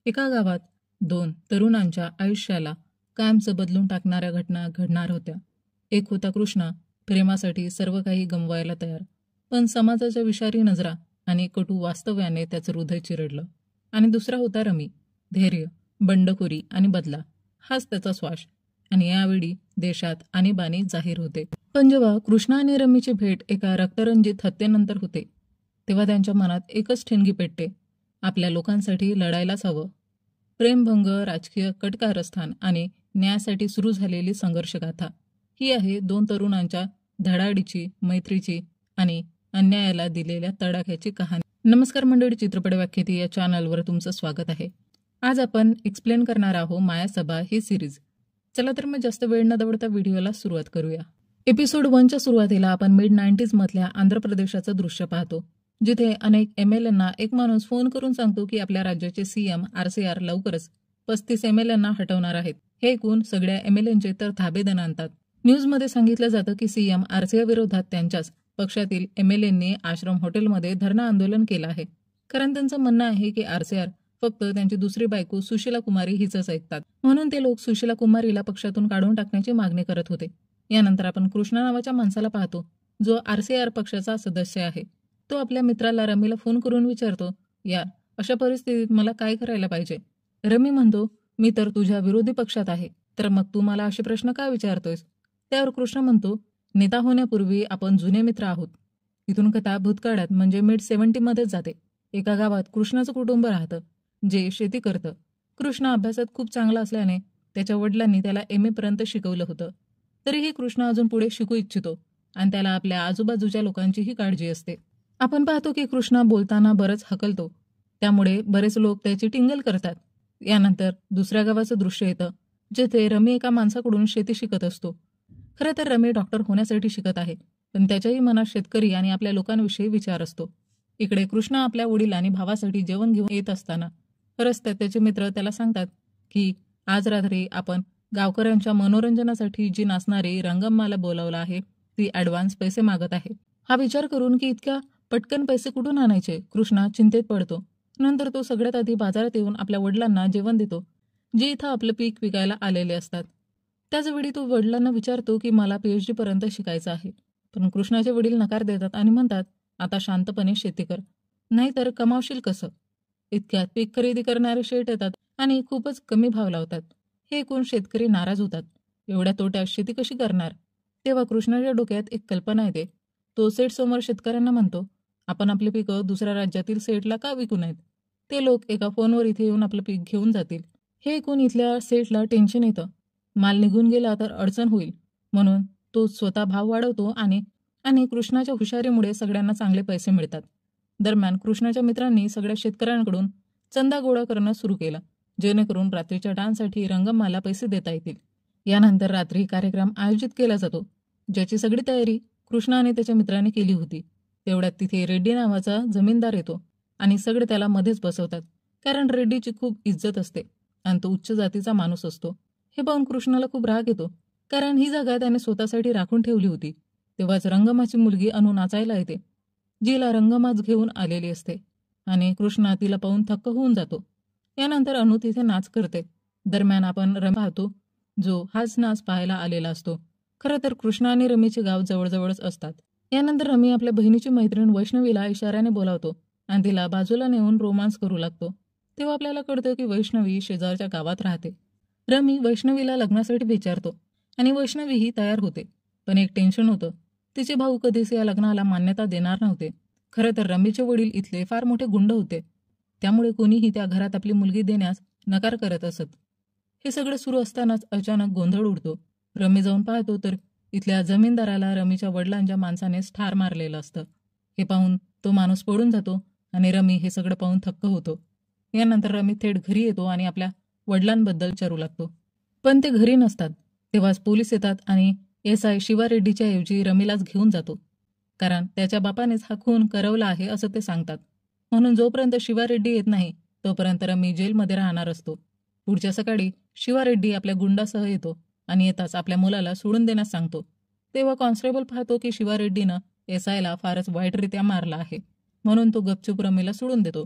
एका गावात दोन तरुणांच्या आयुष्याला कायमचं बदलून टाकणाऱ्या घटना घडणार होत्या. एक होता कृष्णा, प्रेमासाठी सर्व काही गमवायला तयार, पण समाजाच्या विषारी नजरा आणि कटू वास्तव्याने त्याचं हृदय चिरडलं. आणि दुसरा होता रमी, धैर्य, बंडखोरी आणि बदला हाच त्याचा श्वास. आणि यावेळी देशात आणीबाणी जाहीर होते. पण जेव्हा कृष्णा आणि रमीची भेट एका रक्तरंजित हत्येनंतर होते, तेव्हा त्यांच्या मनात एकच ठिणगी पेटते: आपल्या लोकांसाठी लढायलाच हवं. प्रेमभंग, राजकीय कटकारस्थान आणि न्यायासाठी सुरू झालेली संघर्षगाथा ही आहे दोन तरुणांच्या धडाडीची, मैत्रीची आणि अन्यायाला दिलेल्या तडाख्याची कहाणी. नमस्कार मंडळी, चित्रपट व्याख्याती या चॅनलवर तुमचं स्वागत आहे. आज आपण एक्सप्लेन करणार आहोत मायासभा ही सिरीज. चला तर मग जास्त वेळ न दवडता व्हिडिओला सुरुवात करूया. एपिसोड 1च्या सुरुवातीला आपण मिड 90s मधल्या आंध्र प्रदेशाचं दृश्य पाहतो, जिथे अनेक MLAंना एक माणूस फोन करून सांगतो की आपल्या राज्याचे CM RCR लवकरच 35 MLAंना हटवणार आहेत. हे ऐकून सगळ्या MLAंचे तर धाबेदन आणतात. न्यूजमध्ये सांगितलं जातं की CM RCR विरोधात त्यांच्याच पक्षातील MLAंनी आश्रम हॉटेलमध्ये धरणं आंदोलन केलं आहे, कारण त्यांचं म्हणणं आहे की RCR फक्त त्यांची दुसरी बायको सुशीला कुमारी हिचंच ऐकतात. म्हणून ते लोक सुशीला कुमारीला पक्षातून काढून टाकण्याची मागणी करत होते. यानंतर आपण कृष्णा नावाच्या माणसाला पाहतो, जो RCR पक्षाचा सदस्य आहे. तो आपल्या मित्राला रमीला फोन करून विचारतो, यार, अशा परिस्थितीत मला काय करायला पाहिजे? रमी म्हणतो, मी तर तुझ्या विरोधी पक्षात आहे, तर मग तू मला असे प्रश्न का विचारतोयस? त्यावर कृष्णा म्हणतो, नेता होण्यापूर्वी आपण जुने मित्र आहोत. इथून कथा भूतकाळात म्हणजे मिड 70मध्येच जाते. एका गावात कृष्णाचं कुटुंब राहतं, जे शेती करतं. कृष्णा अभ्यासात खूप चांगला असल्याने त्याच्या वडिलांनी त्याला MA पर्यंत शिकवलं होतं. तरीही कृष्णा अजून पुढे शिकू इच्छितो आणि त्याला आपल्या आजूबाजूच्या लोकांचीही काळजी असते. आपण पाहतो की कृष्णा बोलताना बरंच हकलतो, त्यामुळे बरेच लोक त्याची टिंगल करतात. यानंतर दुसऱ्या गावाचं दृश्य येतं, जिथे रमी एका माणसाकडून शेती शिकत असतो. खरं तर रमी डॉक्टर होण्यासाठी शिकत आहे, पण त्याच्याही मनात शेतकरी आणि आपल्या लोकांविषयी विचार असतो. इकडे कृष्णा आपल्या वडील आणि भावासाठी जेवण घेऊन येत असताना रस्त्यात त्याचे मित्र त्याला सांगतात की आज रात्री आपण गावकऱ्यांच्या मनोरंजनासाठी जी नाचणारी रंगम्माला बोलावलं आहे, ती ॲडव्हान्स पैसे मागत आहे. हा विचार करून की इतक्या पटकन पैसे कुठून आणायचे, कृष्णा चिंतेत पडतो. नंतर तो सगळ्यात आधी बाजारात येऊन आपल्या वडिलांना जेवण देतो, जे इथं आपलं पीक विकायला आलेले असतात. त्याचवेळी तो वडिलांना विचारतो की मला PhD पर्यंत शिकायचं आहे. पण कृष्णाचे वडील नकार देतात आणि म्हणतात, आता शांतपणे शेती कर, नाहीतर कमावशील कसं? इतक्यात पीक खरेदी करणारे शेठ येतात आणि खूपच कमी भाव लावतात. हे ऐकून शेतकरी नाराज होतात. एवढ्या तोट्यात शेती कशी करणार? तेव्हा कृष्णाच्या डोक्यात एक कल्पना येते. तो सेठ समोर शेतकऱ्यांना म्हणतो, आपण आपले पिकं दुसऱ्या राज्यातील सेठला का विकू नयेत? ते लोक एका फोनवर इथे येऊन आपलं पीक घेऊन जातील. हे ऐकून इथल्या सेठला टेन्शन येतं. माल निघून गेला तर अडचण होईल, म्हणून तो स्वतः भाव वाढवतो आणि कृष्णाच्या हुशारीमुळे सगळ्यांना चांगले पैसे मिळतात. दरम्यान कृष्णाच्या मित्रांनी सगळ्या शेतकऱ्यांकडून चंदा गोळा करणं सुरू केला, जेणेकरून रात्रीच्या डान्ससाठी रंगम्माला पैसे देता येतील. यानंतर रात्री कार्यक्रम आयोजित केला जातो, ज्याची सगळी तयारी कृष्णा आणि त्याच्या मित्रांनी केली होती. तेवढ्यात तिथे रेड्डी नावाचा जमीनदार येतो आणि सगळे त्याला मध्येच बसवतात, कारण रेड्डीची खूप इज्जत असते आणि तो उच्च जातीचा माणूस असतो. हे पाहून कृष्णाला खूप राग येतो, कारण ही जागा त्याने स्वतःसाठी राखून ठेवली होती. तेव्हाच रंगम्माची मुलगी अनु नाचायला येते, जिला रंगम्माच घेऊन आलेली असते आणि कृष्णा तिला पाहून थक्क होऊन जातो. यानंतर अनु तिथे नाच करते. दरम्यान आपण रमी पाहतो, जो हाच नाच पाहायला आलेला असतो. खरं तर कृष्णा आणि रमीचे गाव जवळजवळच असतात. यानंतर रमी आपल्या बहिणीची मैत्रीण वैष्णवीला इशाऱ्याने बोलावतो आणि तिला बाजूला नेऊन रोमांस करू लागतो. तेव्हा आपल्याला कळतं की वैष्णवी शेजारच्या गावात राहते. रमी वैष्णवीला लग्नासाठी विचारतो आणि वैष्णवीही तयार होते. पण एक टेन्शन होतं, तिचे भाऊ कधीच या लग्नाला मान्यता देणार नव्हते. खरं तर रमीचे वडील इथले फार मोठे गुंड होते, त्यामुळे कोणीही त्या घरात आपली मुलगी देण्यास नकार करत असत. हे सगळं सुरू असतानाच अचानक गोंधळ उडतो. रमी जाऊन पाहतो तर इथल्या जमीनदाराला रमीच्या वडिलांच्या माणसानेच ठार मारलेलं असतं. हे पाहून तो माणूस पडून जातो आणि रमी हे सगळं पाहून थक्क होतो. यानंतर रमी थेट घरी येतो आणि आपल्या वडिलांबद्दल विचारू लागतो. पण ते घरी नसतात. तेव्हाच पोलीस येतात आणि SI शिवा रेड्डीच्या ऐवजी रमीलाच घेऊन जातो, कारण त्याच्या बापानेच हा खून करवला आहे असं ते सांगतात. म्हणून जोपर्यंत शिवा रेड्डी येत नाही तोपर्यंत रमी जेलमध्ये राहणार असतो. पुढच्या सकाळी शिवा रेड्डी आपल्या गुंडासह येतो आणि येताच आपल्या मुलाला सोडून देण्यास सांगतो. तेव्हा कॉन्स्टेबल पाहतो की शिवा रेड्डीनं SIला फारच वाईटरित्या मारला आहे, म्हणून तो गपचूप रमीला सोडून देतो.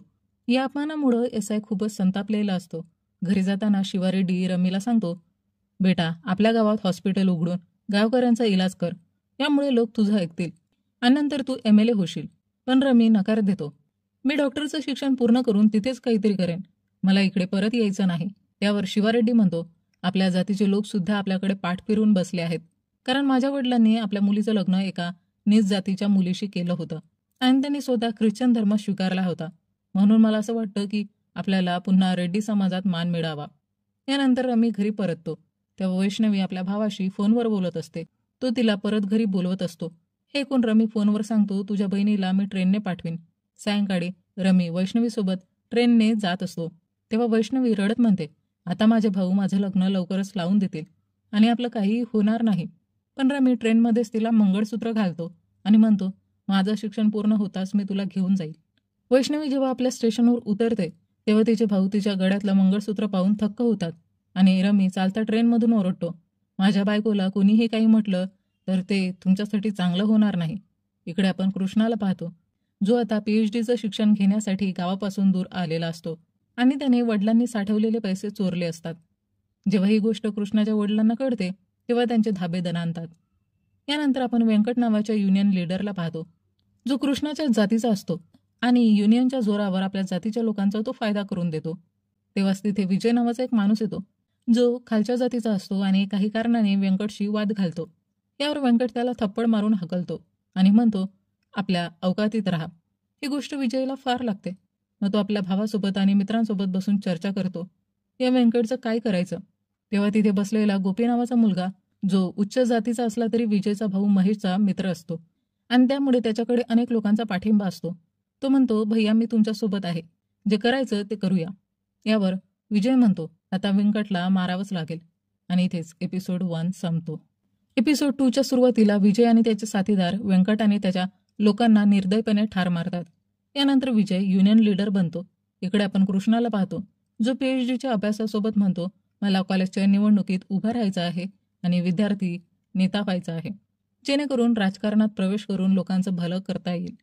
या अपमानामुळं एसआय खूपच संतापलेला असतो. घरी जाताना शिवारेड्डी रमीला सांगतो, बेटा आपल्या गावात हॉस्पिटल उघडून गावकऱ्यांचा इलाज कर, यामुळे लोक तुझं ऐकतील आणि नंतर तू MLA होशील. पण रमी नकार देतो. मी डॉक्टरचं शिक्षण पूर्ण करून तिथेच काहीतरी करेन, मला इकडे परत यायचं नाही. त्यावर शिवारेड्डी म्हणतो, आपल्या जातीचे लोक सुद्धा आपल्याकडे पाठ फिरून बसले आहेत, कारण माझ्या वडिलांनी आपल्या मुलीचं लग्न एका नीच जातीच्या मुलीशी केलं होतं आणि त्यांनी स्वतः ख्रिश्चन धर्म स्वीकारला होता. म्हणून मला असं वाटतं की आपल्याला पुन्हा रेड्डी समाजात मान मिळावा. यानंतर रमी घरी परततो. तेव्हा वैष्णवी आपल्या भावाशी फोनवर बोलत असते. तो तिला परत घरी बोलवत असतो. हे ऐकून रमी फोनवर सांगतो, तुझ्या बहिणीला मी ट्रेनने पाठवीन. सायंकाळी रमी वैष्णवीसोबत ट्रेनने जात असतो. तेव्हा वैष्णवी रडत म्हणते, आता माझे भाऊ माझं लग्न लवकरच लावून देतील आणि आपलं काहीही होणार नाही. पण रमी ट्रेनमध्येच तिला मंगळसूत्र घालतो आणि म्हणतो, माझं शिक्षण पूर्ण होताच मी तुला घेऊन जाईल. वैष्णवी जेव्हा आपल्या स्टेशनवर उतरते तेव्हा तिचे भाऊ तिच्या गळ्यातलं मंगळसूत्र पाहून थक्क होतात आणि रमी चालता ट्रेनमधून ओरडतो, माझ्या बायकोला कुणीही काही म्हटलं तर ते तुमच्यासाठी चांगलं होणार नाही. इकडे आपण कृष्णाला पाहतो, जो आता PhDचं शिक्षण घेण्यासाठी गावापासून दूर आलेला असतो आणि त्याने वडिलांनी साठवलेले पैसे चोरले असतात. जेव्हा ही गोष्ट कृष्णाच्या वडिलांना कळते तेव्हा त्यांचे धाबे दणाणतात. यानंतर आपण व्यंकट नावाच्या युनियन लीडरला पाहतो, जो कृष्णाच्या जातीचा असतो आणि युनियनच्या जोरावर आपल्या जातीच्या लोकांचा तो फायदा करून देतो. तेव्हाच तिथे विजय नावाचा एक माणूस येतो, जो खालच्या जातीचा असतो आणि काही कारणाने व्यंकटशी वाद घालतो. यावर व्यंकट त्याला थप्पड मारून हकलतो आणि म्हणतो, आपल्या अवकातीत राहा. ही गोष्ट विजयला फार लागते. मग तो आपल्या भावासोबत आणि मित्रांसोबत बसून चर्चा करतो, या व्यंकटचं काय करायचं. तेव्हा तिथे बसलेला गोपी नावाचा मुलगा, जो उच्च जातीचा असला तरी विजयचा भाऊ महेशचा मित्र असतो आणि त्यामुळे त्याच्याकडे अनेक लोकांचा पाठिंबा असतो. तो म्हणतो, भैया मी तुमच्यासोबत आहे, जे करायचं ते करूया. यावर विजय म्हणतो, आता व्यंकटला मारावंच लागेल. आणि इथेच एपिसोड 1 संपतो. एपिसोड 2च्या सुरुवातीला विजय आणि त्याचे साथीदार व्यंकट आणि त्याच्या लोकांना निर्दयपणे ठार मारतात. यानंतर विजय युनियन लीडर बनतो. इकडे आपण कृष्णाला पाहतो, जो PhDच्या अभ्यासासोबत म्हणतो, मला कॉलेजच्या निवडणुकीत उभं राहायचं आहे आणि विद्यार्थी नेता व्हायचा आहे, जेणेकरून राजकारणात प्रवेश करून लोकांचं भलं करता येईल.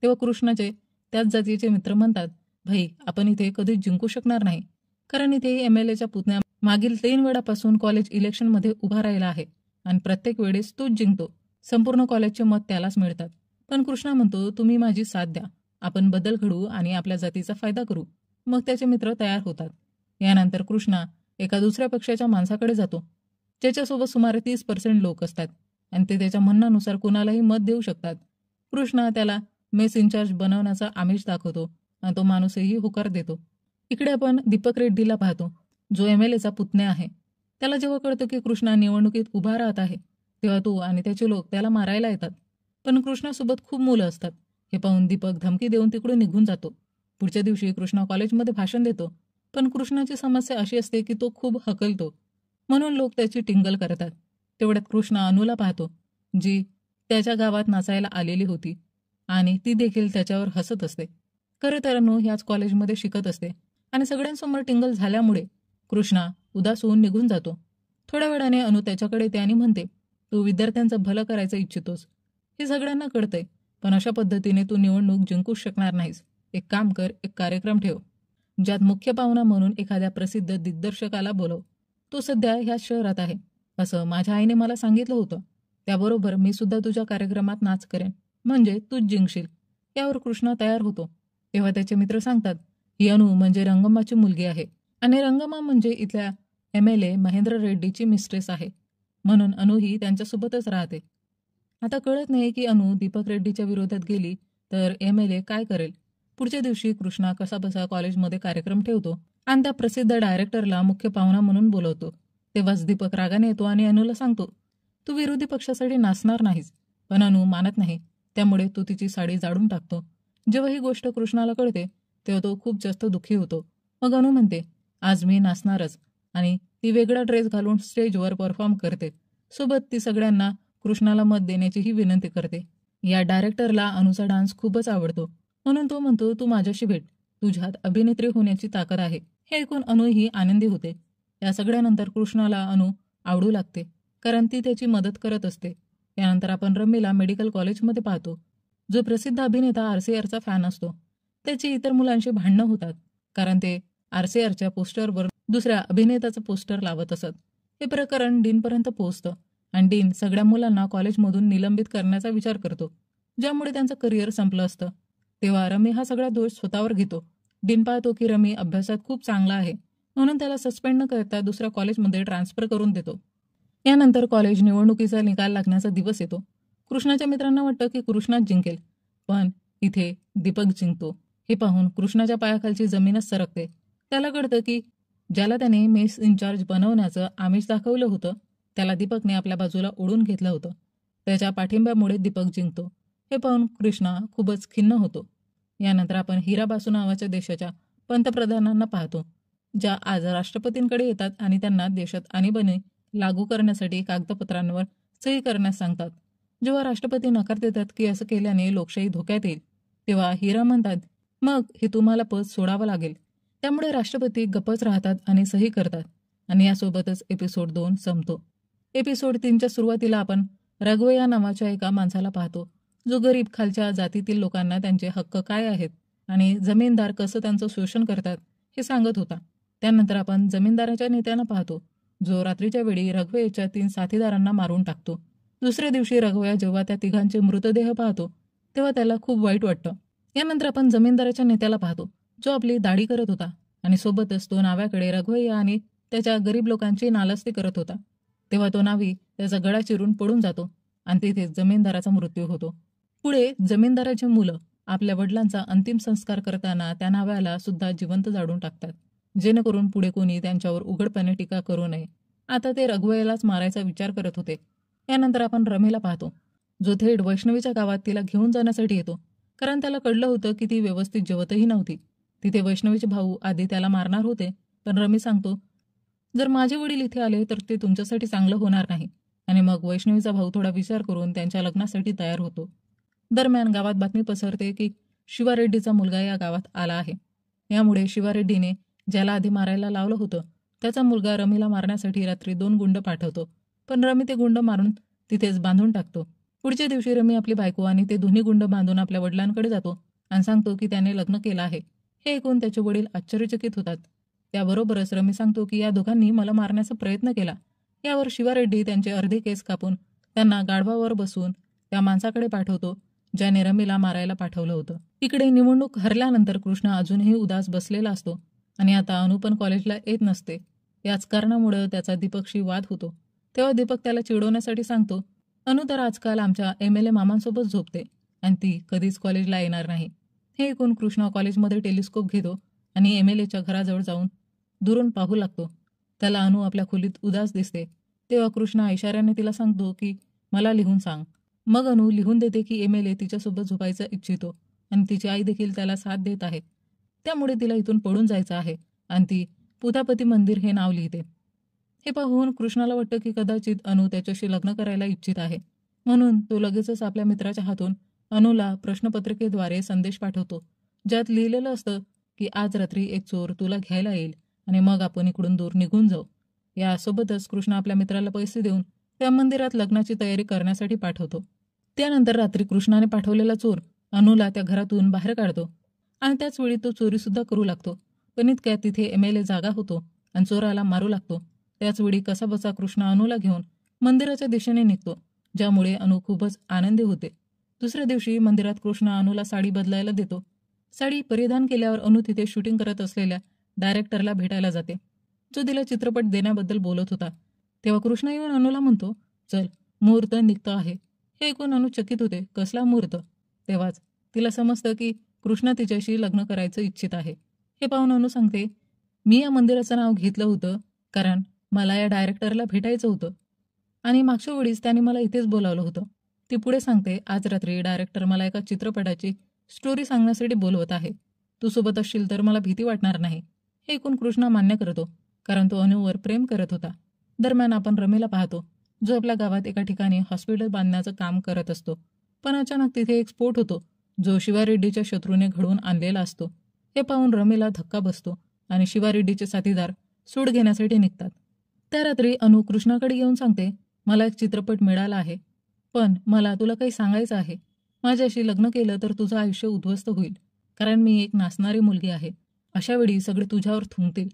तेव्हा कृष्णाचे त्याच जातीचे मित्र म्हणतात, भाई आपण इथे कधीच जिंकू शकणार नाही, कारण इथे MLAच्या पुतण्या मागील 3 वेळापासून कॉलेज इलेक्शनमध्ये उभा राहिला आहे आणि प्रत्येक वेळेस तोच जिंकतो. संपूर्ण कॉलेजचे मत त्यालाच मिळतात. पण कृष्णा म्हणतो, तुम्ही माझी साथ द्या, आपण बदल घडवू आणि आपल्या जातीचा फायदा करू. मग त्याचे मित्र तयार होतात. यानंतर कृष्णा एका दुसऱ्या पक्षाच्या माणसाकडे जातो, ज्याच्यासोबत सुमारे 30% लोक असतात आणि ते त्याच्या म्हणण्यानुसार कुणालाही मत देऊ शकतात. कृष्णा त्याला मेस इन्चार्ज बनवण्याचा आमिष दाखवतो आणि तो माणूसही होकार देतो. इकडे आपण दीपक रेड्डीला पाहतो, जो MLAचा पुतण्या आहे. त्याला जेव्हा कळतं की कृष्णा निवडणुकीत उभा राहत आहे तेव्हा तो आणि त्याचे लोक त्याला मारायला येतात. पण कृष्णासोबत खूप मुलं असतात. हे पाहून दीपक धमकी देऊन तिकडून निघून जातो. पुढच्या दिवशी कृष्णा कॉलेजमध्ये भाषण देतो, पण कृष्णाची समस्या अशी असते की तो खूप हकलतो, म्हणून लोक त्याची टिंगल करतात. तेवढ्यात कृष्णा अनुला पाहतो, जी त्याच्या गावात नाचायला आलेली होती आणि ती देखील त्याच्यावर हसत असते. खरं तर अनु ह्याच कॉलेजमध्ये शिकत असते आणि सगळ्यांसमोर टिंगल झाल्यामुळे कृष्णा उदास होऊन निघून जातो. थोड्या वेळाने अनु त्याच्याकडे येते आणि म्हणते, तू विद्यार्थ्यांचं भलं करायचं इच्छितोस, हे सगळ्यांना कळतंय, पण अशा पद्धतीने तू निवडणूक जिंकूच शकणार नाहीस. एक काम कर, एक कार्यक्रम ठेव, ज्यात मुख्य पाहुणा म्हणून एखाद्या प्रसिद्ध दिग्दर्शकाला बोलव. तो सध्या ह्याच शहरात आहे, असं माझ्या आईने मला सांगितलं होतं. त्याबरोबर मी सुद्धा तुझ्या कार्यक्रमात नाच करेन, म्हणजे तूच जिंकशील. यावर कृष्णा तयार होतो. तेव्हा त्याचे मित्र सांगतात, ही अनु म्हणजे रंगम्माची मुलगी आहे आणि रंगम्मा म्हणजे इथल्या MLA महेंद्र रेड्डीची मिस्ट्रेस आहे, म्हणून अनु ही त्यांच्यासोबतच राहते. आता कळत नाही की अनु दीपक रेड्डीच्या विरोधात गेली तर MLA काय करेल. पुढच्या दिवशी कृष्णा कसाबसा कॉलेजमध्ये कार्यक्रम ठेवतो आणि त्या प्रसिद्ध डायरेक्टरला मुख्य पाहुणा म्हणून बोलवतो. तेव्हाच दीपक रागाने येतो आणि अनुला सांगतो, तू विरोधी पक्षासाठी नाचणार नाहीस. पण अनु मानत नाही, त्यामुळे तो तिची साडी जाळून टाकतो. जेव्हा ही गोष्ट कृष्णाला कळते तेव्हा तो खूप जास्त दुःखी होतो. मग अनु म्हणते, आज मी नाचणारच आणि ती वेगळा ड्रेस घालून स्टेजवर परफॉर्म करते. सोबत ती सगळ्यांना कृष्णाला मत देण्याचीही विनंती करते. या डायरेक्टरला अनुचा डान्स खूपच आवडतो, म्हणून तो म्हणतो, तू माझ्याशी भेट, तुझ्यात अभिनेत्री होण्याची ताकद आहे. हे ऐकून अनु ही आनंदी होते. या सगळ्यानंतर कृष्णाला अनु आवडू लागते, कारण ती त्याची मदत करत असते. यानंतर आपण रमीला मेडिकल कॉलेजमध्ये पाहतो, जो प्रसिद्ध अभिनेता RCRचा फॅन असतो. त्याची इतर मुलांशी भांडणं होतात, कारण ते RCRच्या पोस्टरवर दुसऱ्या अभिनेत्याचं पोस्टर लावत असत. हे प्रकरण डीनपर्यंत पोहोचतं आणि डीन सगळ्या मुलांना कॉलेजमधून निलंबित करण्याचा विचार करतो, ज्यामुळे त्यांचं करिअर संपलं असतं. तेव्हा रमी हा सगळा दोष स्वतःवर घेतो. डीन पाहतो की रमी अभ्यासात खूप चांगला आहे, म्हणून त्याला सस्पेंड न करता दुसऱ्या कॉलेजमध्ये ट्रान्सफर करून देतो. यानंतर कॉलेज निवडणुकीचा निकाल लागण्याचा दिवस येतो. कृष्णाच्या मित्रांना वाटतं की कृष्णाच जिंकेल, पण इथे दीपक जिंकतो. हे पाहून कृष्णाच्या पायाखालची जमीनच सरकते. त्याला कळतं की ज्याला त्याने मेस इन्चार्ज बनवण्याचं आमिष दाखवलं होतं, त्याला दीपकने आपल्या बाजूला ओढून घेतलं होतं. त्याच्या पाठिंब्यामुळे दीपक जिंकतो. हे पाहून कृष्णा खूपच खिन्न होतो. यानंतर आपण हिरा बासू नावाच्या देशाच्या पंतप्रधानांना पाहतो, ज्या आज राष्ट्रपतींकडे येतात आणि त्यांना देशात आणीबाणी लागू करण्यासाठी कागदपत्रांवर सही करण्यास सांगतात. जेव्हा राष्ट्रपती नकार देतात की असं केल्याने लोकशाही धोक्यात येईल, तेव्हा हिरा म्हणतात, मग हे तुम्हाला पद सोडावं लागेल. त्यामुळे राष्ट्रपती गप्पच राहतात आणि सही करतात. आणि यासोबतच एपिसोड 2 संपतो. एपिसोड 3च्या सुरुवातीला आपण रघुवय्या नावाच्या एका माणसाला पाहतो, जो गरीब खालच्या जातीतील लोकांना त्यांचे हक्क काय आहेत आणि जमीनदार कसं त्यांचं शोषण करतात हे सांगत होता. त्यानंतर आपण जमीनदाराच्या नेत्यांना पाहतो, जो रात्रीच्या वेळी रघुवय्याच्या 3 साथीदारांना मारून टाकतो. दुसऱ्या दिवशी रघुवय्या जेव्हा त्या तिघांचे मृतदेह पाहतो, तेव्हा त्याला खूप वाईट वाटतं. यानंतर आपण जमीनदाराच्या नेत्याला पाहतो, जो आपली दाढी करत होता आणि सोबतच तो नाव्याकडे रघुवय्या आणि त्याच्या गरीब लोकांची नालस्ती करत होता. तेव्हा तो नावी त्याचा गळा चिरून पडून जातो आणि तिथेच जमीनदाराचा मृत्यू होतो. पुढे जमीनदाराची मुलं आपल्या वडिलांचा अंतिम संस्कार करताना त्या नाव्याला सुद्धा जिवंत जाळून टाकतात, जेणेकरून पुढे कोणी त्यांच्यावर उघडपणे टीका करू नये. आता ते रघुवय्यालाच मारायचा विचार करत होते. यानंतर आपण रमीला पाहतो, जो थेट वैष्णवीच्या गावात तिला घेऊन जाण्यासाठी येतो, कारण त्याला कळलं होतं की ती व्यवस्थित जेवतही नव्हती. तिथे वैष्णवीचे भाऊ आधी त्याला मारणार होते, पण रमी सांगतो, जर माझे वडील इथे आले तर ते तुमच्यासाठी चांगलं होणार नाही. आणि मग वैष्णवीचा भाऊ थोडा विचार करून त्यांच्या लग्नासाठी तयार होतो. दरम्यान गावात बातमी पसरते की शिवा रेड्डीचा मुलगा या गावात आला आहे. यामुळे शिवा रेड्डीने ज्याला आधी मारायला लावलं होतं, त्याचा मुलगा रमीला मारण्यासाठी रात्री 2 गुंड पाठवतो, पण रमी ते गुंड मारून तिथेच बांधून टाकतो. पुढच्या दिवशी रमी आपली बायको आणि ते दोन्ही गुंड बांधून आपल्या वडिलांकडे जातो आणि सांगतो की त्याने लग्न केलं आहे. हे ऐकून त्याचे वडील आश्चर्यचकित होतात. त्याबरोबरच रमी सांगतो की या दोघांनी मला मारण्याचा प्रयत्न केला. यावर शिवा रेड्डी त्यांचे अर्धे केस कापून त्यांना गाढवावर बसवून त्या माणसाकडे पाठवतो, ज्याने रमीला मारायला पाठवलं होतं. इकडे निवडणूक हरल्यानंतर कृष्ण अजूनही उदास बसलेला असतो आणि आता अनु पण कॉलेजला येत नसते. याच कारणामुळे त्याचा दीपकशी वाद होतो. तेव्हा दीपक त्याला चिडवण्यासाठी सांगतो, अनु तर आजकाल आमच्या MLA मामांसोबत झोपते आणि ती कधीच कॉलेजला येणार नाही. हे ऐकून कृष्ण कॉलेजमध्ये टेलिस्कोप घेतो आणि MLAच्या घराजवळ जाऊन दुरून पाहू लागतो. त्याला अनु आपल्या खोलीत उदास दिसते. तेव्हा कृष्णा इशाऱ्याने तिला सांगतो की मला लिहून सांग. मग अनु लिहून देते की MLA तिच्यासोबत झोपायचं इच्छितो आणि तिची आई देखील त्याला साथ देत आहे. त्यामुळे तिला इथून पळून जायचं आहे आणि ती पुतापती मंदिर हे नाव लिहिते. हे पाहून कृष्णाला वाटतं की कदाचित अनु त्याच्याशी लग्न करायला इच्छित आहे, म्हणून तो लगेचच आपल्या मित्राच्या हातून अनुला प्रश्नपत्रिकेद्वारे संदेश पाठवतो, ज्यात लिहिलेलं असतं की आज रात्री एक चोर तुला घ्यायला येईल आणि मग आपण इकडून दूर निघून जाऊ. यासोबतच कृष्ण आपल्या मित्राला पैसे देऊन त्या मंदिरात लग्नाची तयारी करण्यासाठी पाठवतो. त्यानंतर रात्री कृष्णाने पाठवलेला चोर अनुला त्या घरातून बाहेर काढतो आणि त्याच वेळी तो चोरीसुद्धा करू लागतो. पण इतक्यात तिथे MLA जागा होतो आणि चोराला मारू लागतो. त्याचवेळी कसाबसा कृष्ण अनुला घेऊन मंदिराच्या दिशेने निघतो, ज्यामुळे अनु खूपच आनंदी होते. दुसऱ्या दिवशी मंदिरात कृष्ण अनुला साडी बदलायला देतो. साडी परिधान केल्यावर अनु तिथे शूटिंग करत असलेल्या डायरेक्टरला भेटायला जाते, जो तिला चित्रपट देण्याबद्दल बोलत होता. तेव्हा कृष्ण येऊन अनुला म्हणतो, चल मुहूर्त निघतो आहे. हे ऐकून अनु चकित होते, कसला मुहूर्त? तेव्हाच तिला समजतं की कृष्ण तिच्याशी लग्न करायचं इच्छित आहे. हे पाहून अनु सांगते, मी या मंदिराचं नाव घेतलं होतं कारण मला या डायरेक्टरला भेटायचं होतं आणि मागच्या वेळीच त्याने मला इथेच बोलावलं होतं. ती पुढे सांगते, आज रात्री डायरेक्टर मला एका चित्रपटाची स्टोरी सांगण्यासाठी बोलवत आहे. तू सोबत असशील तर मला भीती वाटणार नाही. हे ऐकून कृष्णा मान्य करतो, कारण तो अनुवर प्रेम करत होता. दरम्यान आपण रमीला पाहतो, जो आपल्या गावात एका ठिकाणी हॉस्पिटल बांधण्याचं काम करत असतो. पण अचानक तिथे एक स्फोट होतो, जो शिवा रेड्डीच्या शत्रूने घडवून आणलेला असतो. हे पाहून रमीला धक्का बसतो आणि शिवा रेड्डीचे साथीदार सूड घेण्यासाठी निघतात. त्या रात्री अनु कृष्णाकडे येऊन सांगते, मला एक चित्रपट मिळाला आहे, पण मला तुला काही सांगायचं आहे. माझ्याशी लग्न केलं तर तुझं आयुष्य उद्ध्वस्त होईल, कारण मी एक नाचणारी मुलगी आहे. अशा वेळी सगळे तुझ्यावर थुंकतील.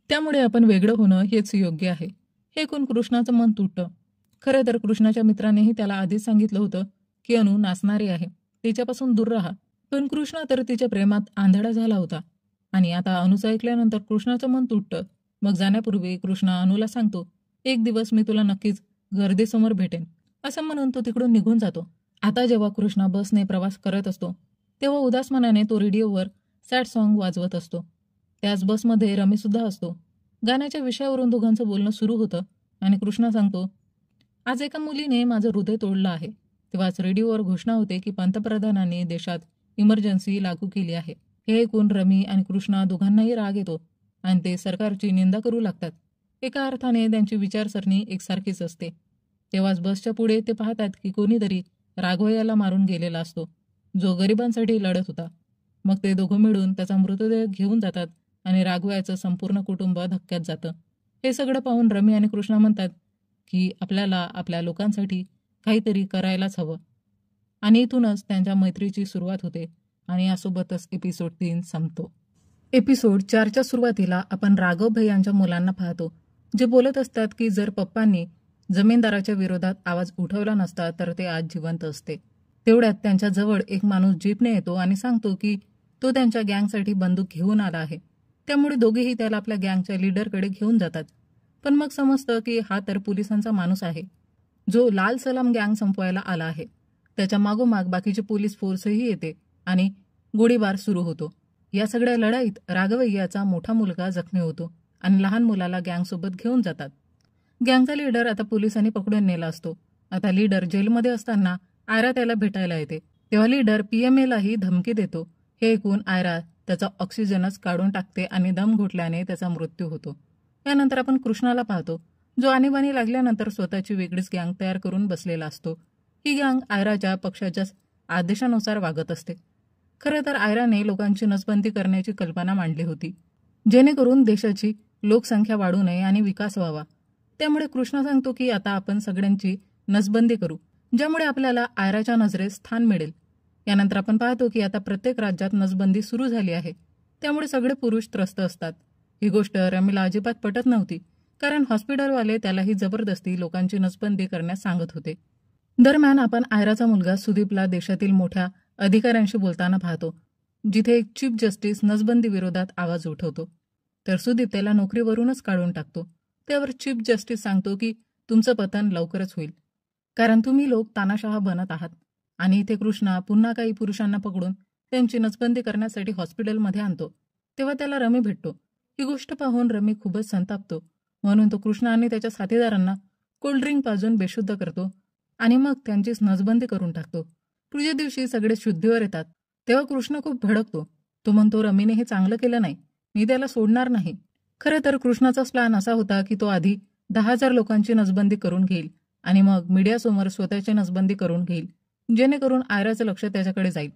त्यामुळे आपण वेगळं होणं हेच योग्य आहे. हे ऐकून कृष्णाचं मन तुटतं. खरं तर कृष्णाच्या मित्रांनीही त्याला आधीच सांगितलं होतं की अनु नाचणारी आहे, तिच्यापासून दूर राहा. पण कृष्णा तर तिच्या प्रेमात आंधळा झाला होता. आणि आता अनुचं ऐकल्यानंतर कृष्णाचं मन तुटतं. मग जाण्यापूर्वी कृष्णा अनुला सांगतो, एक दिवस मी तुला नक्कीच गर्दीसमोर भेटेन, असं म्हणून तो तिकडून निघून जातो. आता जेव्हा कृष्णा बसने प्रवास करत असतो तेव्हा उदास मनाने तो रेडिओवर सॅड सॉन्ग वाजवत असतो. त्याच बसमध्ये रमी सुद्धा असतो. गाण्याच्या विषयावरून दोघांचं बोलणं सुरू होतं आणि कृष्णा सांगतो, आज एका मुलीने माझं हृदय तोडलं आहे. तेव्हाच रेडिओवर घोषणा होते की पंतप्रधानांनी देशात इमर्जन्सी लागू केली आहे. हे ऐकून रमी आणि कृष्णा दोघांनाही राग येतो आणि ते सरकारची निंदा करू लागतात. एका अर्थाने त्यांची विचारसरणी एकसारखीच असते. तेव्हाच बसच्या पुढे ते पाहतात की कोणीतरी राघवयाला मारून गेलेला असतो, जो गरिबांसाठी लढत होता. मग ते दोघं मिळून त्याचा मृतदेह घेऊन जातात आणि राघवयाचं संपूर्ण कुटुंब धक्क्यात जातं. हे सगळं पाहून रमी आणि कृष्णा म्हणतात की आपल्याला आपल्या लोकांसाठी काहीतरी करायलाच हवं. आणि इथूनच त्यांच्या मैत्रीची सुरुवात होते आणि यासोबतच एपिसोड 3 संपतो. एपिसोड 4च्या सुरुवातीला आपण राघव भैयांच्या मुलांना पाहतो, जे बोलत असतात की जर पप्पांनी जमीनदाराच्या विरोधात आवाज उठवला नसता तर ते आज जिवंत असते. तेवढ्यात त्यांच्या जवळ एक माणूस जीपने येतो आणि सांगतो की तो त्यांच्या गँगसाठी बंदूक घेऊन आला आहे. त्यामुळे दोघेही त्याला आपल्या गँगच्या लीडरकडे घेऊन जातात. पण मग समजतं की हा तर पोलिसांचा माणूस आहे, जो लाल सलाम गँग संपवायला आला आहे. त्याच्या मागोमाग बाकीचे पोलीस फोर्सही येते आणि गोळीबार सुरू होतो. या सगळ्या लढाईत राघवय्याचा मोठा मुलगा जखमी होतो आणि लहान मुलाला गँगसोबत घेऊन जातात. गँगचा लीडर आता पोलिसांनी पकडून नेला असतो. आता लीडर जेलमध्ये असताना आयरा त्याला भेटायला येते. तेव्हा लीडर PMAलाही धमकी देतो. हे ऐकून आयरा त्याचा ऑक्सिजनच काढून टाकते आणि दम घुटल्याने त्याचा मृत्यू होतो. यानंतर आपण कृष्णाला पाहतो, जो आणीबाणी लागल्यानंतर स्वतःची वेगळीच गँग तयार करून बसलेला असतो. ही गँग आयराच्या पक्षाच्या आदेशानुसार वागत असते. खरं तर आयराने लोकांची नसबंदी करण्याची कल्पना मांडली होती, जेणेकरून देशाची लोकसंख्या वाढू नये आणि विकास व्हावा. त्यामुळे कृष्णा सांगतो की आता आपण सगळ्यांची नसबंदी करू, ज्यामुळे आपल्याला आयराच्या नजरेत स्थान मिळेल. यानंतर आपण पाहतो की आता प्रत्येक राज्यात नसबंदी सुरू झाली आहे. त्यामुळे सगळे पुरुष त्रस्त असतात. ही गोष्ट रमीला अजिबात पटत नव्हती, कारण हॉस्पिटलवाले त्यालाही जबरदस्ती लोकांची नसबंदी करण्यास सांगत होते. दरम्यान आपण आयराचा मुलगा सुदीपला देशातील मोठ्या अधिकाऱ्यांशी बोलताना पाहतो, जिथे एक चीफ जस्टिस नसबंदी विरोधात आवाज उठवतो. तर सुदीप त्याला नोकरीवरूनच काढून टाकतो. त्यावर चीफ जस्टिस सांगतो की तुमचं पतन लवकरच होईल, कारण तुम्ही लोक तानाशहा बनत आहात. आणि इथे कृष्णा पुन्हा काही पुरुषांना पकडून त्यांची नसबंदी करण्यासाठी हॉस्पिटलमध्ये आणतो. तेव्हा त्याला रमी भेटतो. ही गोष्ट पाहून रमी खूपच संतापतो. म्हणून तो कृष्णा आणि त्याच्या साथीदारांना कोल्ड्रिंक पाजून बेशुद्ध करतो आणि मग त्यांचीच नसबंदी करून टाकतो. पुढच्या दिवशी सगळे शुद्धीवर येतात. तेव्हा कृष्ण खूप भडकतो. तो म्हणतो, रमीने हे चांगलं केलं नाही, मी त्याला सोडणार नाही. खरं तर कृष्णाचाच प्लॅन असा होता की तो आधी 10,000 लोकांची नसबंदी करून घेईल आणि मग मीडियासमोर स्वतःची नसबंदी करून घेईल, जेणेकरून आयराचं लक्ष त्याच्याकडे जाईल.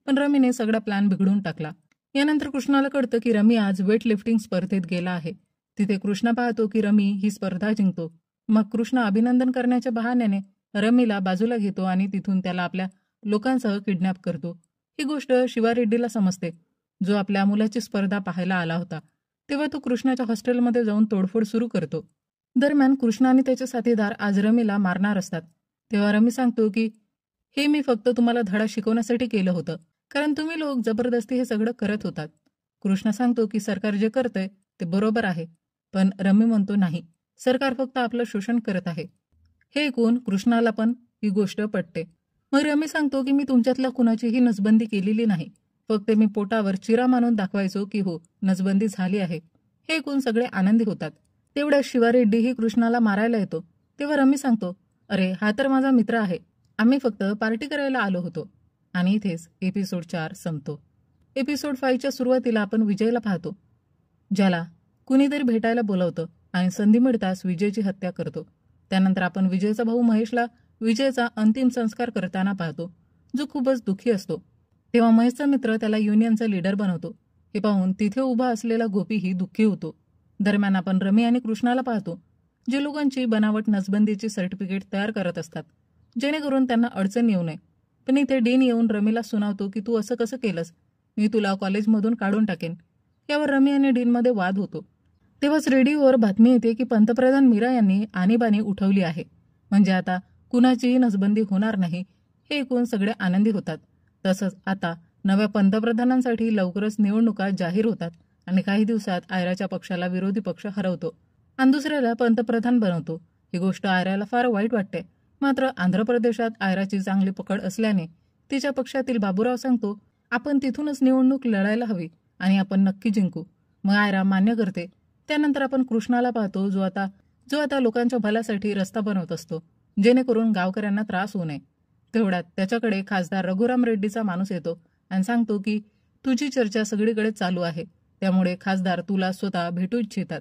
पण रमीने सगळा प्लॅन बिघडून टाकला. यानंतर कृष्णाला कळतं की रमी आज वेट लिफ्टिंग स्पर्धेत गेला आहे. तिथे कृष्णा पाहतो की रमी ही स्पर्धा जिंकतो. मग कृष्णा अभिनंदन करण्याच्या बहाण्याने रमीला बाजूला घेतो आणि तिथून त्याला आपल्या लोकांसह किडनॅप करतो. ही गोष्ट शिवा रेड्डीला समजते, जो आपल्या मुलाची स्पर्धा पाहायला आला होता. तेव्हा तो कृष्णाच्या हॉस्टेलमध्ये जाऊन तोडफोड सुरू करतो. दरम्यान कृष्णा आणि त्याचे साथीदार आज रमीला मारणार असतात. तेव्हा रमी सांगतो की हे मी फक्त तुम्हाला धडा शिकवण्यासाठी केलं होतं, कारण तुम्ही लोक जबरदस्ती हे सगळं करत होतात. कृष्णा सांगतो की सरकार जे करतंय ते बरोबर आहे, पण रमी म्हणतो नाही, सरकार फक्त आपलं शोषण करत आहे. हे ऐकून कृष्णाला पण ही गोष्ट पटते. मग रमी सांगतो की मी तुमच्यातल्या कुणाचीही नसबंदी केलेली नाही, फक्त मी पोटावर चिरा मानून दाखवायचो की हो, नसबंदी झाली आहे. हे ऐकून सगळे आनंदी होतात. तेवढ्या शिवा रेड्डीही कृष्णाला मारायला येतो. तेव्हा रमी सांगतो, अरे हा तर माझा मित्र आहे, आम्ही फक्त पार्टी करायला आलो होतो. आणि इथेच एपिसोड 4 संपतो. एपिसोड 5च्या सुरुवातीला आपण विजयला पाहतो, ज्याला कुणीतरी भेटायला बोलवतं आणि संधी मिळताच विजयची हत्या करतो. त्यानंतर आपण विजयचा भाऊ महेशला विजयचा अंतिम संस्कार करताना पाहतो, जो खूपच दुःखी असतो. तेव्हा महेशचा मित्र त्याला युनियनचा लीडर बनवतो. हे पाहून तिथे उभा असलेला गोपीही दुःखी होतो. दरम्यान आपण रमी आणि कृष्णाला पाहतो, जे लोकांची बनावट नसबंदीची सर्टिफिकेट तयार करत असतात, जेणेकरून त्यांना अडचण येऊ नये. पण इथे डीन येऊन रमीला सुनावतो की तू असं कसं केलंस, मी तुला कॉलेजमधून काढून टाकेन. यावर रमी आणि डीनमध्ये वाद होतो. तेव्हाच रेडिओवर बातमी येते की पंतप्रधान मीरा यांनी आणीबाणी उठवली आहे. म्हणजे आता कुणाचीही नसबंदी होणार नाही. हे ऐकून सगळे आनंदी होतात. तसंच आता नव्या पंतप्रधानांसाठी लवकरच निवडणुका जाहीर होतात आणि काही दिवसात आयराच्या पक्षाला विरोधी पक्ष हरवतो आणि दुसऱ्याला पंतप्रधान बनवतो. ही गोष्ट आयराला फार वाईट वाटते. मात्र आंध्र प्रदेशात आयराची चांगली पकड असल्याने तिच्या पक्षातील बाबूराव सांगतो, आपण तिथूनच निवडणूक लढायला हवी आणि आपण नक्की जिंकू. मग आयरा मान्य करते. त्यानंतर आपण कृष्णाला पाहतो, जो आता लोकांच्या भल्यासाठी रस्ता बनवत असतो, जेणेकरून गावकऱ्यांना त्रास होऊ नये. तेवढ्यात त्याच्याकडे खासदार रघुराम रेड्डीचा माणूस येतो आणि सांगतो की तुझी चर्चा सगळीकडे चालू आहे, त्यामुळे खासदार तुला स्वतः भेटू इच्छितात.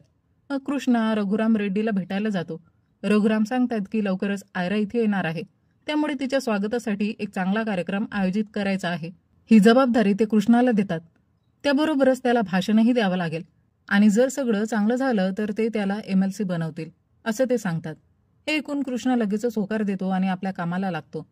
मग कृष्णा रघुराम रेड्डीला भेटायला जातो. रघुराम सांगतात की लवकरच आयरा इथे येणार आहे, त्यामुळे तिच्या स्वागतासाठी एक चांगला कार्यक्रम आयोजित करायचा आहे. ही जबाबदारी ते कृष्णाला देतात. त्याबरोबरच त्याला भाषणही द्यावं लागेल आणि जर सगळं चांगलं झालं तर ते त्याला MLC बनवतील, असं ते सांगतात. हे ऐकून कृष्णा लगेचच होकार देतो आणि आपल्या कामाला लागतो.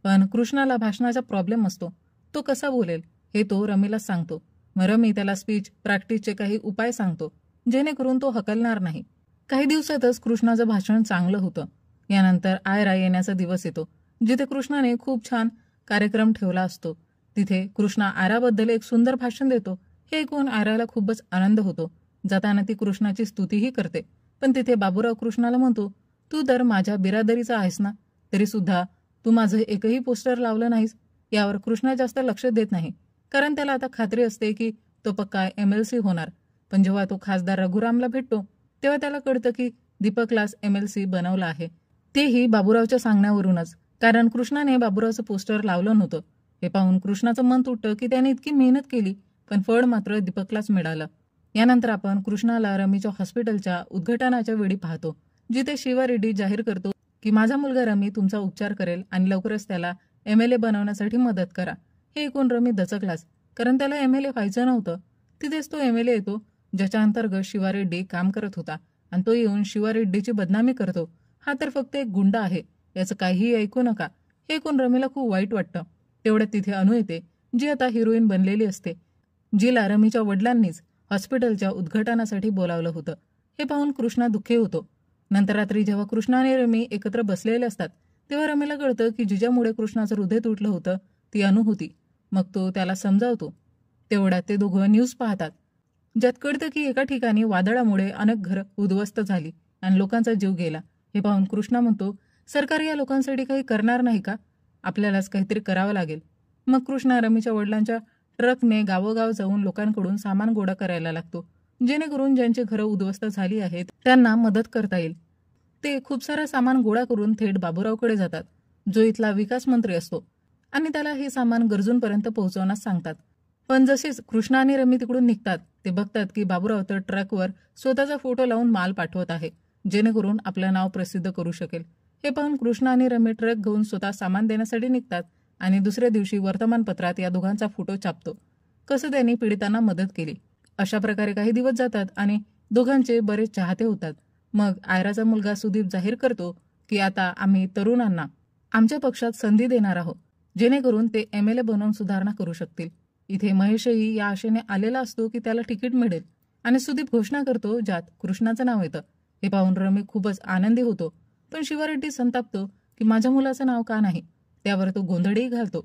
पण कृष्णाला भाषणाचा प्रॉब्लेम असतो. तो कसा बोलेल हे तो रमीलाच सांगतो. मग रमी त्याला स्पीच प्रॅक्टिसचे काही उपाय सांगतो, जेणेकरून तो हकलणार नाही. काही दिवसातच कृष्णाचं भाषण चांगलं होतं. यानंतर आयरा येण्याचा दिवस येतो, जिथे कृष्णाने खूप छान कार्यक्रम ठेवला असतो. तिथे कृष्णा आयराबद्दल एक सुंदर भाषण देतो. हे ऐकून आयराला खूपच आनंद होतो. जाताना ती कृष्णाची स्तुतीही करते. पण तिथे बाबूराव कृष्णाला म्हणतो, तू तर माझ्या बिरादरीचा आहेस ना, तरी सुद्धा तू माझं एकही पोस्टर लावलं नाहीस. यावर कृष्णा जास्त लक्ष देत नाही, कारण त्याला आता खात्री असते की तो पक्का MLC होणार. पण जेव्हा तो खासदार रघुरामला भेटतो तेव्हा त्याला कळतं की दीपकलाच MLC बनवलं आहे, तेही बाबूरावच्या सांगण्यावरूनच, कारण कृष्णाने बाबूरावचं पोस्टर लावलं नव्हतं. हे पाहून कृष्णाचं मन तुटतं की त्याने इतकी मेहनत केली, पण फळ मात्र दीपकलाच मिळालं. यानंतर आपण कृष्णाला रमीच्या हॉस्पिटलच्या उद्घाटनाच्या वेळी पाहतो, जिथे शिवा रेड्डी जाहीर करतो की माझा मुलगा रमी तुमचा उपचार करेल आणि लवकरच त्याला MLA बनवण्यासाठी मदत करा. हे ऐकून रमी दचकलाच, कारण त्याला MLA व्हायचं नव्हतं. तिथेच तो MLA येतो, ज्याच्या अंतर्गत शिवा रेड्डी काम करत होता आणि तो येऊन शिवा रेड्डीची बदनामी करतो. हा तर फक्त एक गुंडा आहे, याचं काहीही ऐकू नका. हे ऐकून रमीला खूप वाईट वाटतं. तेवढ्यात तिथे अनु येते, जी आता हिरोईन बनलेली असते, जिला रमीच्या वडिलांनीच हॉस्पिटलच्या उद्घाटनासाठी बोलावलं होतं. हे पाहून कृष्णा दुःखी होतो. नंतर रात्री जेव्हा कृष्णा आणि रमी एकत्र बसलेले असतात तेव्हा रमीला कळतं की जिच्यामुळे कृष्णाचं हृदय तुटलं होतं ती अनु होती. मग तो त्याला समजावतो. तेवढ्यात ते दोघं न्यूज पाहतात, ज्यात कळतं की एका ठिकाणी वादळामुळे अनेक घरं उद्ध्वस्त झाली आणि लोकांचा जीव गेला. हे पाहून कृष्णा म्हणतो, सरकार या लोकांसाठी काही करणार नाही का? आपल्यालाच काहीतरी करावं लागेल. मग कृष्णा रमीच्या वडिलांच्या ट्रकने गावोगाव जाऊन लोकांकडून सामान गोळा करायला लागतो, जेणेकरून ज्यांची घरं उद्ध्वस्त झाली आहेत त्यांना मदत करता येईल. ते खूप सारा सामान गोळा करून थेट बाबूरावकडे जातात, जो इथला विकास मंत्री असतो, आणि त्याला हे सामान गरजूंपर्यंत पोहोचवण्यास सांगतात. पण जसेच कृष्णा आणि रमी तिकडून निघतात ते बघतात की बाबूराव तर ट्रकवर स्वतःचा फोटो लावून माल पाठवत आहे, जेणेकरून आपलं नाव प्रसिद्ध करू शकेल. हे पाहून कृष्णा आणि रमी ट्रक घेऊन स्वतः सामान देण्यासाठी निघतात आणि दुसऱ्या दिवशी वर्तमानपत्रात या दोघांचा फोटो छापतो, कसं त्यांनी पीडितांना मदत केली. अशा प्रकारे काही दिवस जातात आणि दोघांचे बरेच चाहते होतात. मग आयराचा मुलगा सुदीप जाहीर करतो की आता आम्ही तरुणांना आमच्या पक्षात संधी देणार आहोत, जेणेकरून ते MLA बनवून सुधारणा करू शकतील. इथे महेशही या आशेने आलेला असतो की त्याला तिकीट मिळेल आणि सुदीप घोषणा करतो, ज्यात कृष्णाचं नाव येतं. हे पाहून रमी खूपच आनंदी होतो. पण शिवा रेड्डी संतापतो की माझ्या मुलाचं नाव का नाही. त्यावर तो गोंधळही घालतो.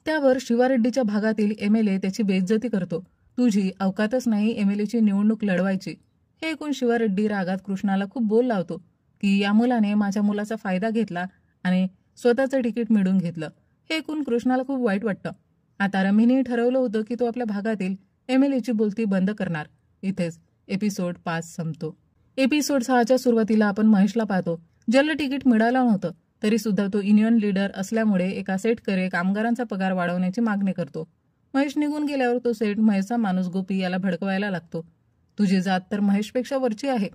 त्यावर शिवा रेड्डीच्या भागातील MLA त्याची बेइज्जती करतो. तुझी अवकातच नाही MLAची निवडणूक लढवायची. हे ऐकून शिवा रेड्डी रागात कृष्णाला खूप बोल लावतो की या मुलाने माझ्या मुलाचा फायदा घेतला आणि स्वतःचं तिकीट मिळवून घेतलं. हे ऐकून कृष्णाला खूप वाईट वाटतं. आता रमीने ठरवलं होतं की तो आपल्या भागातील MLAची बोलती बंद करणार. इथेच एपिसोड 5 संपतो. एपिसोड 6च्या सुरुवातीला आपण महेशला पाहतो, ज्याला तिकीट मिळालं नव्हतं तरी सुद्धा तो युनियन लीडर असल्यामुळे एका सेटकडे कामगारांचा पगार वाढवण्याची मागणी करतो. महेश निघून गेल्यावर तो सेट महेशचा माणूस गोपी याला भडकवायला लागतो. तुझी जात तर महेशपेक्षा वरची आहे,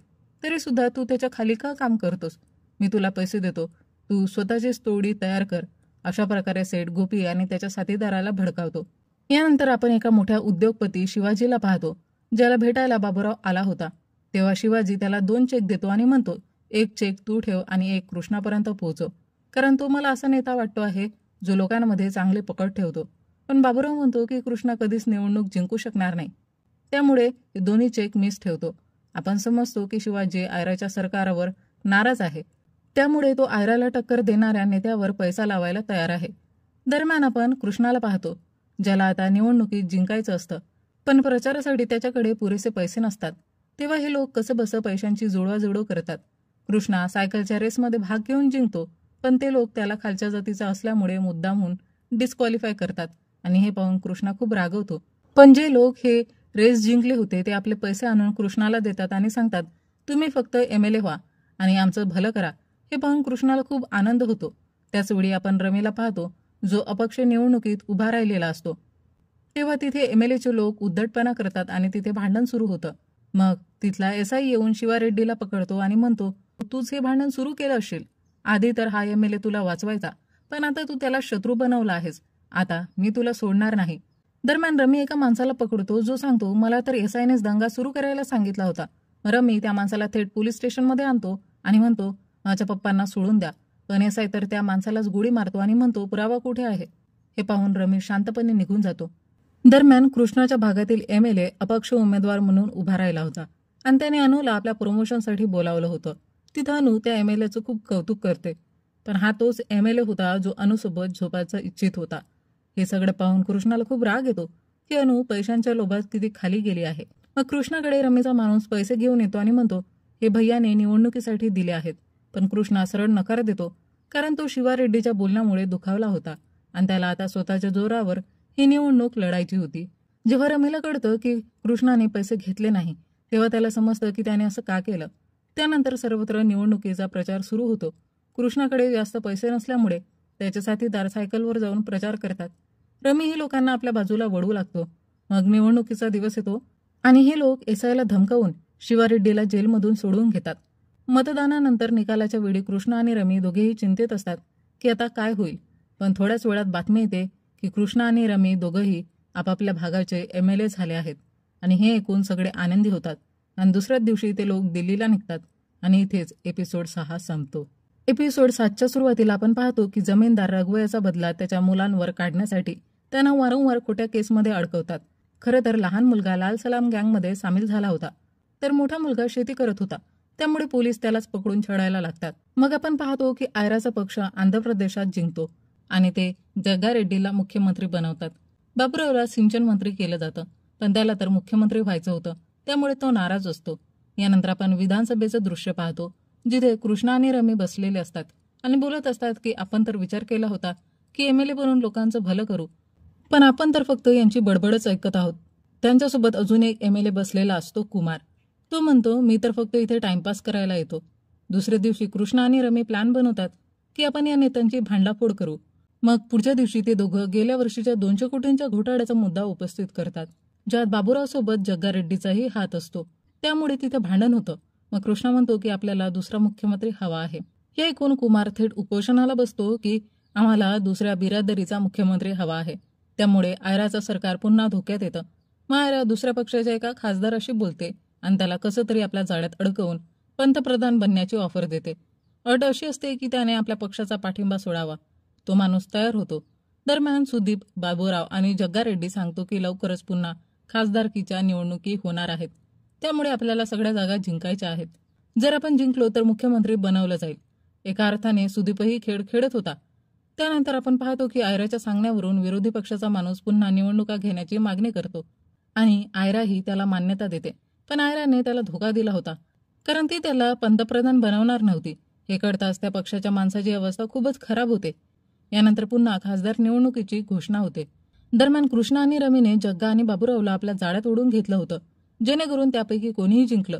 तरी सुद्धा तू त्याच्या खाली का काम करतोस? मी तुला पैसे देतो, तू स्वतःची स्टोरी तयार कर. अशा प्रकारे सेट गोपी आणि त्याच्या साथीदाराला भडकावतो. यानंतर आपण एका मोठ्या उद्योगपती शिवाजीला पाहतो, ज्याला भेटायला बाबूराव आला होता. तेव्हा शिवाजी त्याला 2 चेक देतो आणि म्हणतो, एक चेक तू ठेव आणि एक कृष्णापर्यंत पोहोचव, कारण तो मला असा नेता वाटतो आहे जो लोकांमध्ये चांगली पकड ठेवतो. पण बाबूराव म्हणतो की कृष्णा कधीच निवडणूक जिंकू शकणार नाही, त्यामुळे हे दोन्ही चेक मीच ठेवतो. आपण समजतो की शिवाजी आयराच्या सरकारावर नाराज आहे, त्यामुळे तो आयराला टक्कर देणाऱ्या नेत्यावर पैसा लावायला तयार आहे. दरम्यान आपण कृष्णाला पाहतो, ज्याला आता निवडणुकीत जिंकायचं असतं, पण प्रचारासाठी त्याच्याकडे पुरेसे पैसे नसतात. तेव्हा हे लोक कसंबसं पैशांची जुळवाजुळव करतात. कृष्णा सायकलच्या रेसमध्ये भाग घेऊन जिंकतो, पण ते लोक त्याला खालच्या जातीचा असल्यामुळे मुद्दामहून डिस्क्वालिफाय करतात आणि हे पाहून कृष्णा खूप रागवतो. पण जे लोक हे रेस जिंकले होते ते आपले पैसे आणून कृष्णाला देतात आणि सांगतात, तुम्ही फक्त MLA व्हा आणि आमचं भलं करा. हे पाहून कृष्णाला खूप आनंद होतो. त्याचवेळी आपण रमीला पाहतो, जो अपक्ष निवडणुकीत उभा राहिलेला असतो. तेव्हा तिथे MLAचे लोक उद्धटपणा करतात आणि तिथे भांडण सुरू होतं. मग तिथला SI येऊन शिवा रेड्डीला पकडतो आणि म्हणतो, तूच हे भांडण सुरू केलं असशील. आधी तर हा MLA तुला वाचवायचा, पण आता तू त्याला शत्रू बनवला आहेस. आता मी तुला सोडणार नाही. दरम्यान रमी एका माणसाला पकडतो, जो सांगतो, मला तर SIनेच दंगा सुरू करायला सांगितला होता. रमी त्या माणसाला थेट पोलीस स्टेशनमध्ये आणतो आणि म्हणतो, माझ्या पप्पांना सोडून द्या. पण SI तर त्या माणसालाच गोळी मारतो आणि म्हणतो, पुरावा कुठे आहे. हे पाहून रमी शांतपणे निघून जातो. दरम्यान कृष्णाच्या भागातील MLA अपक्ष उमेदवार म्हणून उभा राहिला होता आणि त्याने अनुला आपल्या प्रमोशनसाठी बोलावलं होतं. तिथं अनु त्या MLAचं खूप कौतुक करते, पण हा तोच MLA होता जो अनुसोबत झोपायचं इच्छित होता. हे सगळं पाहून कृष्णाला खूप राग येतो की अनु पैशांच्या लोभात किती खाली गेली आहे. मग कृष्णाकडे रमीचा माणूस पैसे घेऊन येतो आणि म्हणतो, हे भैयाने निवडणुकीसाठी दिले आहेत. पण कृष्णा सरळ नकार देतो, कारण तो शिवा रेड्डीच्या बोलण्यामुळे दुखावला होता आणि त्याला आता स्वतःच्या जोरावर ही निवडणूक लढायची होती. जेव्हा रमीला कळतं की कृष्णाने पैसे घेतले नाही, तेव्हा त्याला समजतं की त्याने असं का केलं. त्यानंतर सर्वत्र निवडणुकीचा प्रचार सुरू होतो. कृष्णाकडे जास्त पैसे नसल्यामुळे त्याचे साथीदार सायकलवर जाऊन प्रचार करतात. रमीही लोकांना आपल्या बाजूला वळवू लागतो. मग निवडणुकीचा दिवस येतो आणि हे लोक SIला धमकावून शिवा रेड्डीला जेलमधून सोडवून घेतात. मतदानानंतर निकालाच्या वेळी कृष्णा आणि रमी दोघेही चिंतेत असतात की आता काय होईल. पण थोड्याच वेळात बातमी येते की कृष्णा आणि रमी दोघंही आपापल्या भागाचे MLA झाले आहेत आणि हे ऐकून सगळे आनंदी होतात आणि दुसऱ्याच दिवशी ते लोक दिल्लीला निघतात आणि इथेच एपिसोड 6 संपतो. एपिसोड 7च्या सुरुवातीला आपण पाहतो की जमीनदार रघुवयाचा बदला त्याच्या मुलांवर काढण्यासाठी त्यांना वारंवार खोट्या केसमध्ये अडकवतात. खरं तर लहान मुलगा लाल सलाम गँगमध्ये सामील झाला होता, तर मोठा मुलगा शेती करत होता, त्यामुळे पोलीस त्यालाच पकडून छळायला लागतात. मग आपण पाहतो की आयराचा पक्ष आंध्र प्रदेशात जिंकतो आणि ते जग्गा रेड्डीला मुख्यमंत्री बनवतात. बाबूरावला सिंचन मंत्री केलं जातं, पण त्याला तर मुख्यमंत्री व्हायचं होतं, त्यामुळे तो नाराज असतो. यानंतर आपण विधानसभेचं दृश्य पाहतो, जिथे कृष्णा आणि रमी बसलेले असतात आणि बोलत असतात की आपण तर विचार केला होता की MLA बनून लोकांचं भलं करू, पण आपण तर फक्त यांची बडबडच ऐकत आहोत. त्यांच्यासोबत अजून एक MLA बसलेला असतो, कुमार. तो म्हणतो, मी तर फक्त इथे टाइमपास करायला येतो. दुसऱ्या दिवशी कृष्णा आणि रमी प्लॅन बनवतात की आपण या नेत्यांची भांडाफोड करू. मग पुढच्या दिवशी ते दोघं गेल्या वर्षीच्या 200 कोटींच्या घोटाळ्याचा मुद्दा उपस्थित करतात, ज्यात बाबूरावसोबत जग्गा रेड्डीचाही हात असतो. त्यामुळे तिथे भांडण होतं. मग कृष्णा म्हणतो की आपल्याला दुसरा मुख्यमंत्री हवा आहे. हे ऐकून कुमार थेट उपोषणाला बसतो की आम्हाला दुसऱ्या बिरादरीचा मुख्यमंत्री हवा आहे. त्यामुळे आयराचं सरकार पुन्हा धोक्यात येतं. मग आयरा दुसऱ्या पक्षाच्या एका खासदाराशी बोलते आणि त्याला कसं तरी आपल्या जाळ्यात अडकवून पंतप्रधान बनण्याची ऑफर देते. अट अशी असते की त्याने आपल्या पक्षाचा पाठिंबा सोडावा. तो माणूस तयार होतो. दरम्यान सुदीप, बाबूराव आणि जग्गा रेड्डी सांगतो की लवकरच पुन्हा खासदारकीच्या निवडणुकी होणार आहेत, त्यामुळे आपल्याला सगळ्या जागा जिंकायच्या आहेत. जर आपण जिंकलो तर मुख्यमंत्री बनवलं जाईल. एका अर्थाने सुदीपही खेळ खेळत होता. त्यानंतर आपण पाहतो की आयराच्या सांगण्यावरून विरोधी पक्षाचा माणूस पुन्हा निवडणुका घेण्याची मागणी करतो आणि आयराही त्याला मान्यता देते. पण आयराने त्याला धोका दिला होता, कारण ती त्याला पंतप्रधान बनवणार नव्हती. हे कळताच त्या पक्षाच्या माणसाची अवस्था खूपच खराब होते. यानंतर पुन्हा खासदार निवडणुकीची घोषणा होते. दरम्यान कृष्णा आणि रमीने जग्गा आणि बाबूरावला आपल्या जाळ्यात ओढून घेतलं होतं, जेणेकरून त्यापैकी कोणीही जिंकलं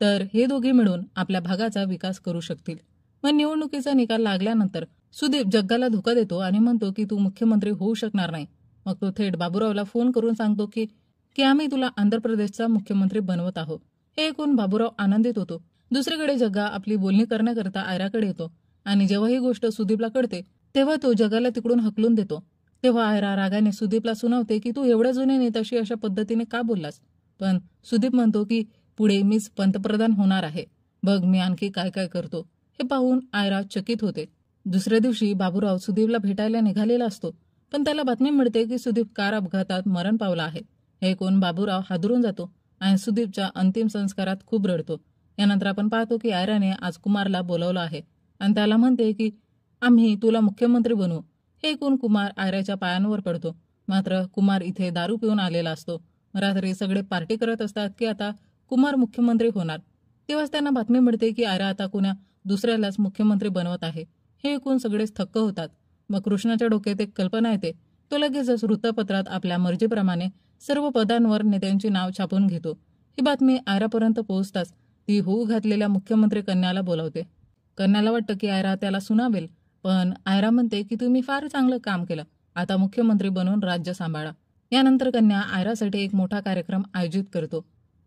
तर हे दोघे मिळून आपल्या भागाचा विकास करू शकतील. मग निवडणुकीचा निकाल लागल्यानंतर सुदीप जग्गाला धोका देतो आणि म्हणतो की तू मुख्यमंत्री होऊ शकणार नाही. मग तो थेट बाबूरावला फोन करून सांगतो की आम्ही तुला आंध्र प्रदेशचा मुख्यमंत्री बनवत आहोत. हे ऐकून बाबूराव आनंदित होतो. दुसरीकडे जग्गा आपली बोलणी करण्याकरता आयराकडे येतो आणि जेव्हा ही गोष्ट सुदीपला कळते तेव्हा तो जग्गाला तिकडून हकलून देतो. तेव्हा आयरा रागाने सुदीपला सुनावते की तू एवढ्या जुन्या नेत्याशी अशा पद्धतीने का बोललास. पण सुदीप म्हणतो की पुढे मीच पंतप्रधान होणार आहे, बघ मी आणखी काय काय करतो. हे पाहून आयरा चकित होते. दुसऱ्या दिवशी बाबूराव सुदीपला भेटायला निघालेला असतो, पण त्याला बातमी मिळते की सुदीप कार अपघातात मरण पावला आहे. हे ऐकून बाबूराव हादरून जातो आणि सुदीपच्या अंतिम संस्कारात खूप रडतो. यानंतर आपण पाहतो की आयराने आज कुमारला बोलवलं आहे आणि त्याला म्हणते की आम्ही तुला मुख्यमंत्री बनवू. हे ऐकून कुमार आयराच्या पायांवर पडतो. मात्र कुमार इथे दारू पिऊन आलेला असतो. रात्री सगळे पार्टी करत असतात की आता कुमार मुख्यमंत्री होणार. तेव्हाच त्यांना बातमी मिळते की आयरा आता कुणा दुसऱ्यालाच मुख्यमंत्री बनवत आहे. हे ऐकून सगळेच थक्क होतात. मग कृष्णाच्या डोक्यात एक कल्पना येते. तो लगेचच वृत्तपत्रात आपल्या मर्जीप्रमाणे सर्व पदांवर नेत्यांची नाव छापून घेतो. ही बातमी आयरापर्यंत पोहोचताच ती होऊ घातलेल्या मुख्यमंत्री कन्याला बोलावते. कन्याला वाटतं की आयरा त्याला सुनावेल, पण आयरा म्हणते की तुम्ही फार चांगलं काम केलं. आता मुख्यमंत्री बनवून राज्य सांभाळा. यानंतर कन्या आयरासाठी एक मोठा कार्यक्रम आयोजित करतो.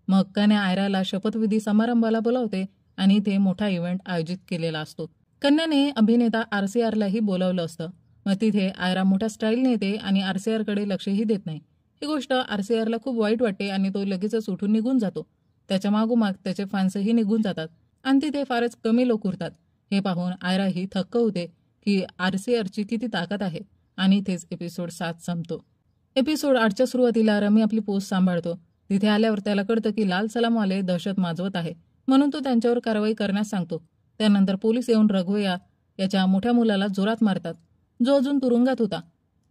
मग कन्या आयराला शपथविधी समारंभाला बोलावते आणि इथे मोठा इव्हेंट आयोजित केलेला असतो. कन्याने अभिनेता RCRलाही बोलावलं असतं. मग तिथे आयरा मोठ्या स्टाईलने येते आणि RCRकडे लक्षही देत नाही. ही गोष्ट RCRला खूप वाईट वाटते आणि तो लगेचच उठून निघून जातो. त्याच्या मागोमाग त्याचे फॅन्सही निघून जातात आणि तिथे फारच कमी लोक उरतात. हे पाहून आयराही थक्क होते की RCRची किती ताकद आहे. आणि इथेच एपिसोड 7 संपतो. एपिसोड 8च्या सुरुवातीला रमी आपली पोस्ट सांभाळतो. तिथे आल्यावर त्याला कळतं की लाल सलामवाले दहशत माजवत आहे, म्हणून तो त्यांच्यावर कारवाई करण्यास सांगतो. त्यानंतर पोलीस येऊन रघुया याच्या मोठ्या मुलाला जोरात मारतात, जो अजून तुरुंगात होता.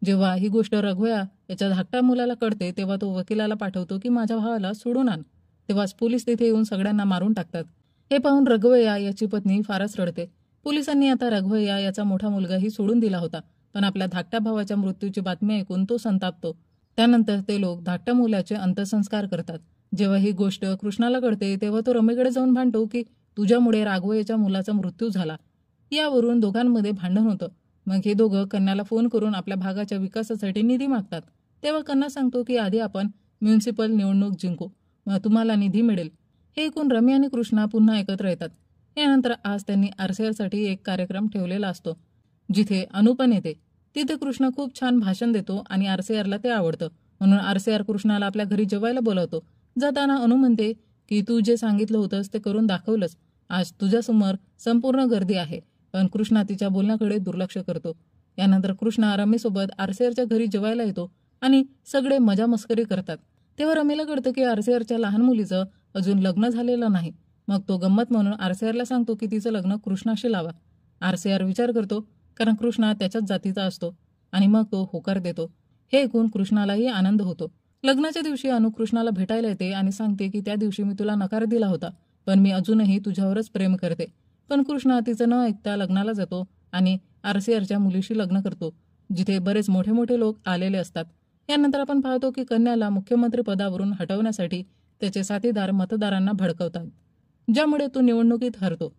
जेव्हा ही गोष्ट रघुया याच्या धाकट्या मुलाला कळते तेव्हा तो वकिलाला पाठवतो की माझ्या भावाला सोडून आण. तेव्हाच पोलीस तिथे येऊन सगळ्यांना मारून टाकतात. हे पाहून रघुया याची पत्नी फारच रडते. पोलिसांनी आता रघुया याचा मोठा मुलगाही सोडून दिला होता, पण आपल्या धाकट्या भावाच्या मृत्यूची बातमी ऐकून तो संतापतो. त्यानंतर ते लोक धाकट्या मुलाचे अंत्यसंस्कार करतात. जेव्हा ही गोष्ट कृष्णाला कळते तेव्हा तो रमीकडे जाऊन भांडतो की तुझ्यामुळे राघवयाच्या मुलाचा मृत्यू झाला. यावरून दोघांमध्ये भांडण होतं. मग हे दोघं कन्याला फोन करून आपल्या भागाच्या विकासासाठी निधी मागतात. तेव्हा कन्या सांगतो की आधी आपण म्युनिसिपल निवडणूक जिंकू, मग तुम्हाला निधी मिळेल. हे ऐकून रमी आणि कृष्णा पुन्हा एकत्र येतात. यानंतर आज त्यांनी RCRसाठी एक कार्यक्रम ठेवलेला असतो, जिथे अनु पण येते. तिथे कृष्णा खूप छान भाषण देतो आणि RCRला ते आवडतं, म्हणून RCR कृष्णाला आपल्या घरी जेवायला बोलावतो. जाताना अनु म्हणते की तू जे सांगितलं होतंस ते करून दाखवलंस. आज तुझ्यासमोर संपूर्ण गर्दी आहे. पण कृष्णा तिच्या बोलण्याकडे दुर्लक्ष करतो. यानंतर कृष्णा रमीसोबत RCRच्या घरी जेवायला येतो आणि सगळे मजा मस्करी करतात. तेव्हा रमीला कळतं की RCRच्या लहान मुलीचं अजून लग्न झालेलं नाही. मग तो गंमत म्हणून RCRला सांगतो की तिचं लग्न कृष्णाशी लावा. RCR विचार करतो, कारण कृष्णा त्याच्याच जातीचा असतो, आणि मग तो होकार देतो. हे ऐकून कृष्णालाही आनंद होतो. लग्नाच्या दिवशी अनु कृष्णाला भेटायला येते आणि सांगते की त्या दिवशी मी तुला नकार दिला होता, पण मी अजूनही तुझ्यावरच प्रेम करते. पण कृष्णा तिचं न ऐकता लग्नाला जातो आणि RCRच्या मुलीशी लग्न करतो, जिथे बरेच मोठे मोठे लोक आलेले असतात. यानंतर आपण पाहतो की कन्याला मुख्यमंत्री पदावरून हटवण्यासाठी त्याचे साथीदार मतदारांना भडकवतात, ज्यामुळे तो निवडणुकीत हरतो.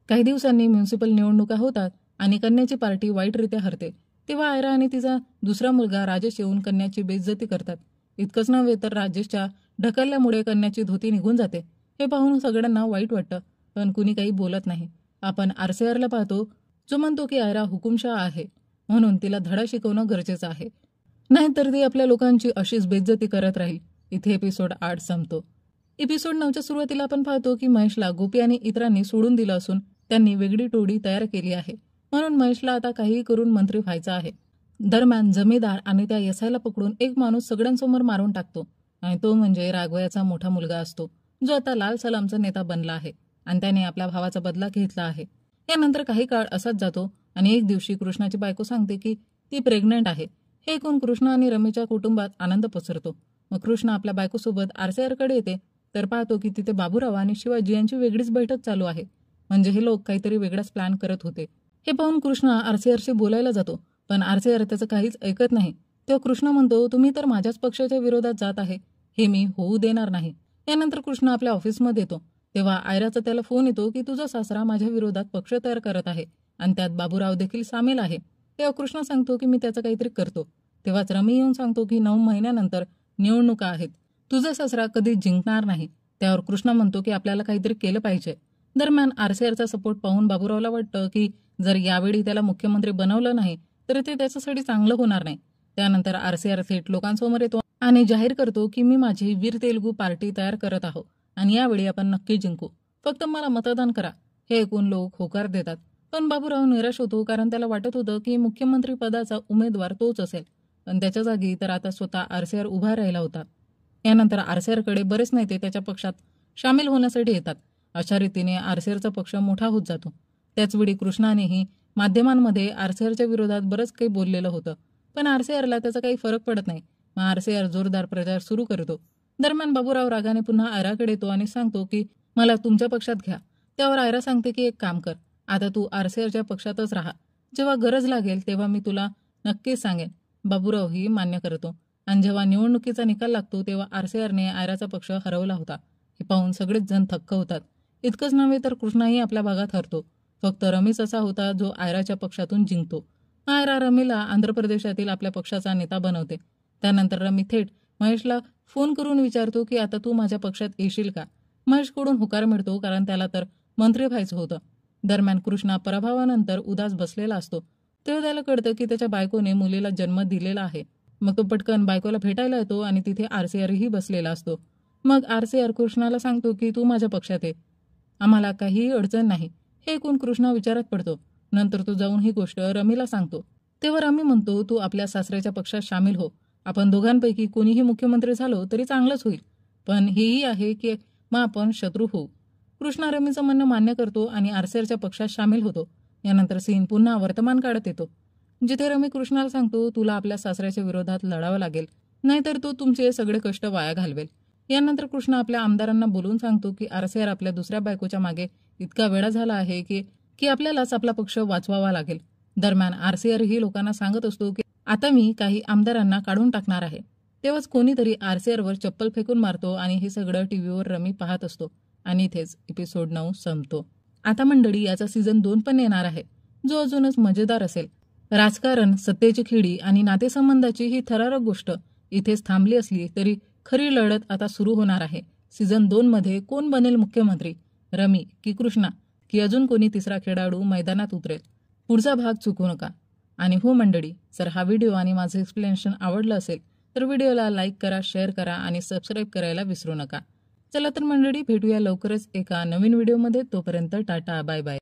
काही दिवसांनी म्युनिसिपल निवडणुका होतात आणि कन्याची पार्टी वाईटरित्या हरते. तेव्हा आयरा आणि तिचा दुसरा मुलगा राजेश येऊन कन्याची बेइज्जती करतात. इतकंच नव्हे तर राजेशच्या ढकलल्यामुळे कन्याची धोती निघून जाते. हे पाहून सगळ्यांना वाईट वाटतं, पण कुणी काही बोलत नाही. आपण RCRला पाहतो, जो म्हणतो की आयरा हुकुमशाह आहे, म्हणून तिला धडा शिकवणं गरजेचं आहे, नाहीतर ती आपल्या लोकांची अशीच बेइज्जती करत राहील. इथे एपिसोड 8 संपतो. एपिसोड 9च्या सुरुवातीला आपण पाहतो की महेशला गोपी आणि इतरांनी सोडून दिलं असून त्यांनी वेगळी टोळी तयार केली आहे, म्हणून महेशला आता काहीही करून मंत्री व्हायचं आहे. दरम्यान जमीदार आणि त्या यसायला पकडून एक माणूस सगळ्यांसमोर मारून टाकतो, आणि तो म्हणजे राघवयाचा मोठा मुलगा असतो, जो आता लाल सलामचा नेता बनला आहे आणि त्याने आपल्या भावाचा बदला घेतला आहे. यानंतर काही काळ असाच जातो आणि एक दिवशी कृष्णाची बायको सांगते की ती प्रेग्नंट आहे. हे ऐकून कृष्णा आणि रमीच्या कुटुंबात आनंद पसरतो. मग कृष्णा आपल्या बायकोसोबत RCRकडे येते तर पाहतो की तिथे बाबूराव आणि शिवाजी यांची वेगळीच बैठक चालू आहे. म्हणजे हे लोक काहीतरी वेगळाच प्लॅन करत होते. हे पाहून कृष्णा RCRशी बोलायला जातो, पण RCR त्याचं काहीच ऐकत नाही. तेव्हा कृष्णा म्हणतो, तुम्ही तर माझ्याच पक्षाच्या विरोधात जात आहे, हे मी होऊ देणार नाही. यानंतर कृष्णा आपल्या ऑफिसमध्ये येतो. तेव्हा आयराचा त्याला फोन येतो की तुझा सासरा माझ्या विरोधात पक्ष तयार करत आहे आणि त्यात बाबूराव देखील सामील आहे. तेव्हा कृष्णा सांगतो की मी त्याचं काहीतरी करतो. तेव्हाच रमी येऊन सांगतो की 9 महिन्यानंतर निवडणुका आहेत, तुझा सासरा कधी जिंकणार नाही. त्यावर कृष्णा म्हणतो की आपल्याला काहीतरी केलं पाहिजे. दरम्यान RCRचा सपोर्ट पाहून बाबूरावला वाटतं की जर यावेळी त्याला मुख्यमंत्री बनवलं नाही तर ते त्याच्यासाठी चांगलं होणार नाही. त्यानंतर RCR थेट लोकांसमोर येतो आणि जाहीर करतो की मी माझी वीर तेलुगू पार्टी तयार करत आहो आणि यावेळी आपण नक्की जिंकू, फक्त मला मतदान करा. हे ऐकून लोक होकार देतात, पण बाबूराव निराश होतो, कारण त्याला वाटत होतं की मुख्यमंत्री पदाचा उमेदवार तोच असेल. पण त्याच्या जागी तर आता स्वतः आरसीआर उभा राहिला होता. यानंतर आरसीआरकडे बरेच नेते त्याच्या पक्षात सामील होण्यासाठी येतात. अशा रीतीने आरसीआरचा पक्ष मोठा होत जातो. त्याचवेळी कृष्णानेही माध्यमांमध्ये आरसीआरच्या विरोधात बरंच काही बोललेलं होतं, पण आरसीआरला त्याचा काही फरक पडत नाही. मग आरसीआर जोरदार प्रचार सुरू करतो. दरम्यान बाबूराव रागाने पुन्हा आयराकडे येतो आणि सांगतो की मला तुमच्या पक्षात घ्या. त्यावर आयरा सांगते की एक काम कर, आता तू आरसीआरच्या पक्षातच राहा. जेव्हा गरज लागेल तेव्हा मी तुला नक्कीच सांगेन. बाबूरावही मान्य करतो आणि जेव्हा निवडणुकीचा निकाल लागतो तेव्हा आरसीआरने आयराचा पक्ष हरवला होता. हे पाहून सगळेच जण थक्क होतात. इतकंच नव्हे तर कृष्णाही आपल्या भागात हरतो. फक्त रमेश असा होता जो आयराच्या पक्षातून जिंकतो. आयरा रमीला आंध्र प्रदेशातील आपल्या पक्षाचा नेता बनवते. त्यानंतर रमी थेट महेशला फोन करून विचारतो की आता तू माझ्या पक्षात येशील का. महेशकडून होकार मिळतो, कारण त्याला तर मंत्री व्हायचं होतं. दरम्यान कृष्णा पराभवानंतर उदास बसलेला असतो. तेव्हा त्याला कळतं की त्याच्या बायकोने मुलीला जन्म दिलेला आहे. मग तो पटकन बायकोला भेटायला येतो आणि तिथे आरसीआरही बसलेला असतो. मग आरसीआर कृष्णाला सांगतो की तू माझ्या पक्षात ये, आम्हाला काहीही अडचण नाही. हे ऐकून कृष्णा विचारात पडतो. नंतर तो जाऊन ही गोष्ट रमीला सांगतो. तेव्हा रमी म्हणतो, तू आपल्या सासऱ्याच्या पक्षात सामील हो. आपण दोघांपैकी कोणीही मुख्यमंत्री झालो तरी चांगलंच होईल, पण हेही आहे की मग आपण शत्रू होऊ. कृष्णा रमीचं म्हणणं मान्य करतो आणि आरसीआरच्या पक्षात सामील होतो. यानंतर सीन पुन्हा वर्तमान काळात येतो, जिथे रमी कृष्णाला सांगतो, तुला आपल्या सासऱ्याच्या विरोधात लढावं लागेल, नाहीतर तो तुमचे सगळे कष्ट वाया घालवेल. यानंतर कृष्णा आपल्या आमदारांना बोलून सांगतो की आरसीआर आपल्या दुसऱ्या बायकोच्या मागे इतका वेळा झाला आहे की आपल्यालाच आपला पक्ष वाचवावा लागेल. दरम्यान आरसीआर ही लोकांना सांगत असतो की आता मी काही आमदारांना काढून टाकणार आहे. तेव्हाच कोणीतरी आरसीआरवर चप्पल फेकून मारतो आणि हे सगळं टीव्हीवर रमी पाहत असतो. आणि इथेच एपिसोड 9 संपतो. आता मंडळी, याचा सीझन 2 पण येणार आहे, जो अजूनच मजेदार असेल. राजकारण, सत्तेची खिडी आणि नातेसंबंधाची ही थरारक गोष्ट इथेच थांबली असली तरी खरी लढत आता सुरू होणार आहे. सीझन 2 मध्ये कोण बनेल मुख्यमंत्री, रमी की कृष्णा, की अजून कोणी तिसरा खेळाडू मैदानात उतरेल? पुढचा भाग चुकू नका. आणि हो मंडळी, जर हा व्हिडिओ आणि माझं एक्सप्लेनेशन आवडलं असेल तर व्हिडिओला लाईक करा, शेअर करा आणि सबस्क्राईब करायला विसरू नका. चला तर मंडळी, भेटूया लवकरच एका नवीन व्हिडिओमध्ये. तोपर्यंत टाटा, बाय बाय.